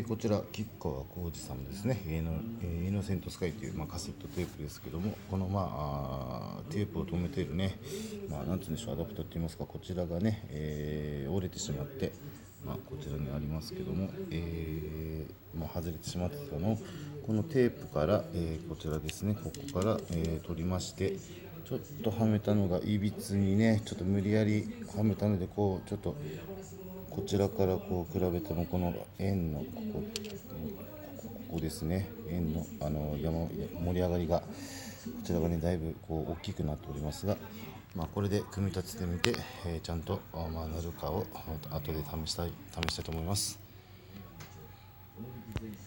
こちら吉川浩司さんですね、イノセントスカイという、カセットテープですけども、この、テープを止めているね、なんていうんでしょう、アダプターといいますか、こちらがね、折れてしまって、こちらにありますけども、外れてしまってたのを、このテープから、こちらですね、ここから、取りまして、ちょっとはめたのがいびつにね、ちょっと無理やりはめたので、ちょっとこちらから比べてもこの円のここですね、円の盛り上がりがこちらがねだいぶ大きくなっておりますが、これで組み立ててみて、ちゃんとなるかを後で試したいと思います。